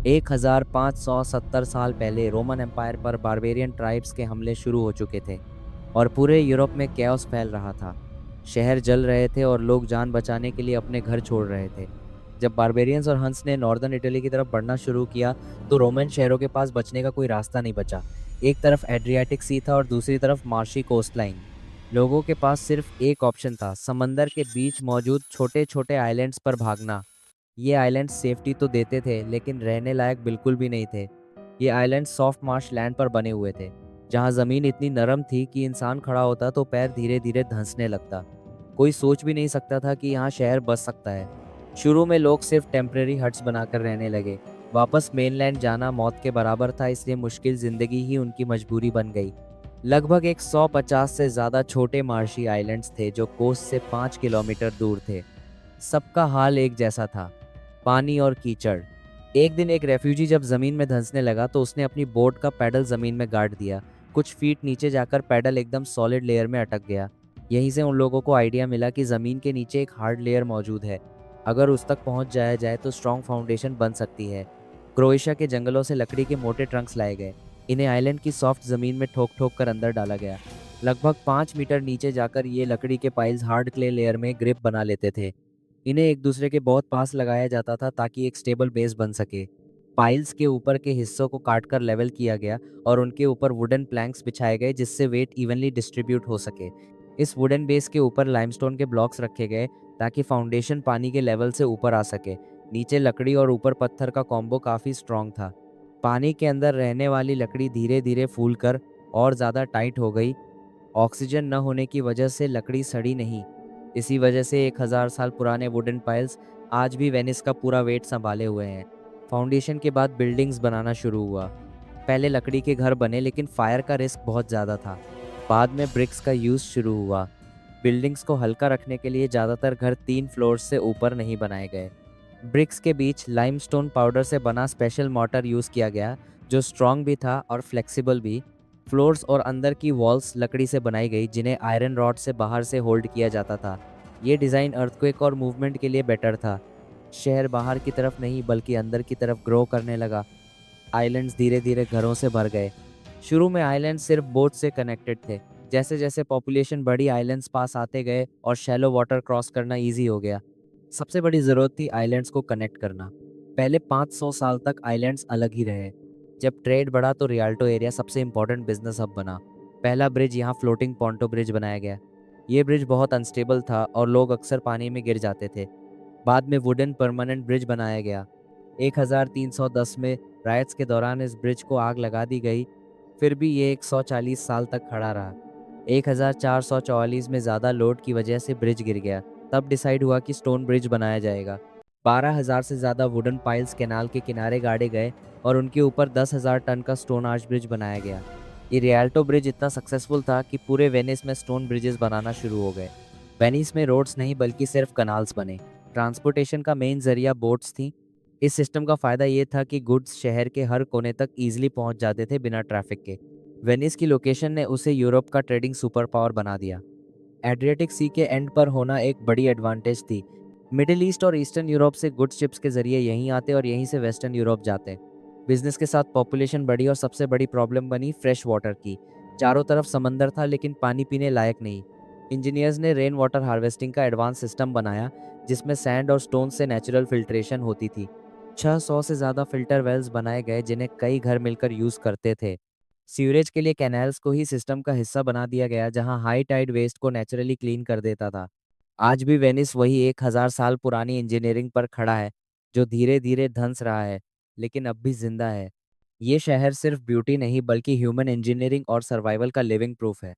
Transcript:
1570 साल पहले Roman empire पर बारबेरियन ट्राइब्स के हमले शुरू हो चुके थे और पूरे यूरोप में कैओस फैल रहा था। शहर जल रहे थे और लोग जान बचाने के लिए अपने घर छोड़ रहे थे। जब बारबेरियंस और हंस ने नॉर्दर्न इटली की तरफ बढ़ना शुरू किया तो रोमन शहरों के पास बचने का कोई रास्ता नहीं बचा। एक तरफ एड्रियाटिक सी था और दूसरी तरफ मार्शी कोस्ट लाइन। लोगों के पास सिर्फ एक ऑप्शन था, समंदर के बीच मौजूद छोटे छोटे आइलैंड्स पर भागना। ये आइलैंड्स सेफ्टी तो देते थे लेकिन रहने लायक बिल्कुल भी नहीं थे। ये आइलैंड्स सॉफ्ट मार्श लैंड पर बने हुए थे, जहाँ ज़मीन इतनी नरम थी कि इंसान खड़ा होता तो पैर धीरे धीरे धंसने लगता। कोई सोच भी नहीं सकता था कि यहाँ शहर बस सकता है। शुरू में लोग सिर्फ टेम्परेरी हट्स बनाकर रहने लगे। वापस मेनलैंड जाना मौत के बराबर था, इसलिए मुश्किल ज़िंदगी ही उनकी मजबूरी बन गई। लगभग 150 से ज़्यादा छोटे मार्शी आइलैंड्स थे जो कोस्ट से 5 किलोमीटर दूर थे। सबका हाल एक जैसा था, पानी और कीचड़। एक दिन एक रेफ्यूजी जब जमीन में धंसने लगा तो उसने अपनी बोट का पैडल जमीन में गाड़ दिया। कुछ फीट नीचे जाकर पैडल एकदम सॉलिड लेयर में अटक गया। यहीं से उन लोगों को आइडिया मिला कि जमीन के नीचे एक हार्ड लेयर मौजूद है। अगर उस तक पहुंच जाया जाए तो स्ट्रॉन्ग फाउंडेशन बन सकती है। क्रोएशिया के जंगलों से लकड़ी के मोटे ट्रंक्स लाए गए। इन्हें आइलैंड की सॉफ्ट जमीन में ठोक ठोक कर अंदर डाला गया। लगभग 5 मीटर नीचे जाकर ये लकड़ी के पाइल्स हार्ड क्ले लेयर में ग्रिप बना लेते थे। इन्हें एक दूसरे के बहुत पास लगाया जाता था ताकि एक स्टेबल बेस बन सके। पाइल्स के ऊपर के हिस्सों को काटकर लेवल किया गया और उनके ऊपर वुडन प्लैंक्स बिछाए गए जिससे वेट इवनली डिस्ट्रीब्यूट हो सके। इस वुडन बेस के ऊपर लाइमस्टोन के ब्लॉक्स रखे गए ताकि फाउंडेशन पानी के लेवल से ऊपर आ सके। नीचे लकड़ी और ऊपर पत्थर का कॉम्बो काफ़ी स्ट्रॉन्ग था। पानी के अंदर रहने वाली लकड़ी धीरे धीरे फूलकर और ज़्यादा टाइट हो गई। ऑक्सीजन न होने की वजह से लकड़ी सड़ी नहीं। इसी वजह से 1000 साल पुराने वुडन पाइल्स आज भी वेनिस का पूरा वेट संभाले हुए हैं। फाउंडेशन के बाद बिल्डिंग्स बनाना शुरू हुआ। पहले लकड़ी के घर बने लेकिन फायर का रिस्क बहुत ज़्यादा था। बाद में ब्रिक्स का यूज़ शुरू हुआ। बिल्डिंग्स को हल्का रखने के लिए ज़्यादातर घर 3 फ्लोर्स से ऊपर नहीं बनाए गए। ब्रिक्स के बीच लाइमस्टोन पाउडर से बना स्पेशल मॉर्टर यूज़ किया गया जो स्ट्रॉन्ग भी था और फ्लेक्सिबल भी। फ्लोर्स और अंदर की वॉल्स लकड़ी से बनाई गई जिन्हें आयरन रॉड से बाहर से होल्ड किया जाता था। ये डिज़ाइन अर्थक्वेक और मूवमेंट के लिए बेटर था। शहर बाहर की तरफ नहीं बल्कि अंदर की तरफ ग्रो करने लगा। आइलैंड्स धीरे धीरे घरों से भर गए। शुरू में आइलैंड सिर्फ बोट से कनेक्टेड थे। जैसे जैसे पॉपुलेशन बढ़ी आइलैंड्स पास आते गए और शैलो वाटर क्रॉस करना ईजी हो गया। सबसे बड़ी ज़रूरत थी आइलैंड्स को कनेक्ट करना। पहले 500 साल तक आइलैंड्स अलग ही रहे। जब ट्रेड बढ़ा तो रियाल्टो एरिया सबसे इंपॉर्टेंट बिजनेस हब बना। पहला ब्रिज यहाँ फ्लोटिंग पोंटो ब्रिज बनाया गया। ये ब्रिज बहुत अनस्टेबल था और लोग अक्सर पानी में गिर जाते थे। बाद में वुडन परमानेंट ब्रिज बनाया गया। 1310 में राइट्स के दौरान इस ब्रिज को आग लगा दी गई, फिर भी ये 140 साल तक खड़ा रहा। 1444 में ज़्यादा लोड की वजह से ब्रिज गिर गया। तब डिसाइड हुआ कि स्टोन ब्रिज बनाया जाएगा। 12,000 से ज़्यादा वुडन पाइल्स कैनाल के किनारे गाड़े गए और उनके ऊपर 10,000 टन का स्टोन आर्च ब्रिज बनाया गया। ये रियाल्टो ब्रिज इतना सक्सेसफुल था कि पूरे वेनिस में स्टोन ब्रिजेस बनाना शुरू हो गए। वेनिस में रोड्स नहीं बल्कि सिर्फ कनाल्स बने। ट्रांसपोर्टेशन का मेन जरिया बोट्स थी। इस सिस्टम का फ़ायदा ये था कि गुड्स शहर के हर कोने तक ईजिली पहुंच जाते थे बिना ट्रैफिक के। वेनिस की लोकेशन ने उसे यूरोप का ट्रेडिंग सुपर पावर बना दिया। एड्रियाटिक सी के एंड पर होना एक बड़ी एडवांटेज थी। मिडिल ईस्ट और ईस्टर्न यूरोप से गुड्स शिप्स के जरिए यहीं आते और यहीं से वेस्टर्न यूरोप जाते। बिजनेस के साथ पॉपुलेशन बढ़ी और सबसे बड़ी प्रॉब्लम बनी फ्रेश वाटर की। चारों तरफ समंदर था लेकिन पानी पीने लायक नहीं। इंजीनियर्स ने रेन वाटर हार्वेस्टिंग का एडवांस सिस्टम बनाया जिसमें सैंड और स्टोन से नेचुरल फिल्ट्रेशन होती थी। 600 से ज़्यादा फिल्टर वेल्स बनाए गए जिन्हें कई घर मिलकर यूज़ करते थे। सीवरेज के लिए कैनाल्स को ही सिस्टम का हिस्सा बना दिया गया जहां हाई टाइड वेस्ट को नेचुरली क्लीन कर देता था। आज भी वेनिस वही 1000 साल पुरानी इंजीनियरिंग पर खड़ा है जो धीरे धीरे धंस रहा है लेकिन अब भी जिंदा है। ये शहर सिर्फ ब्यूटी नहीं बल्कि ह्यूमन इंजीनियरिंग और सर्वाइवल का लिविंग प्रूफ है।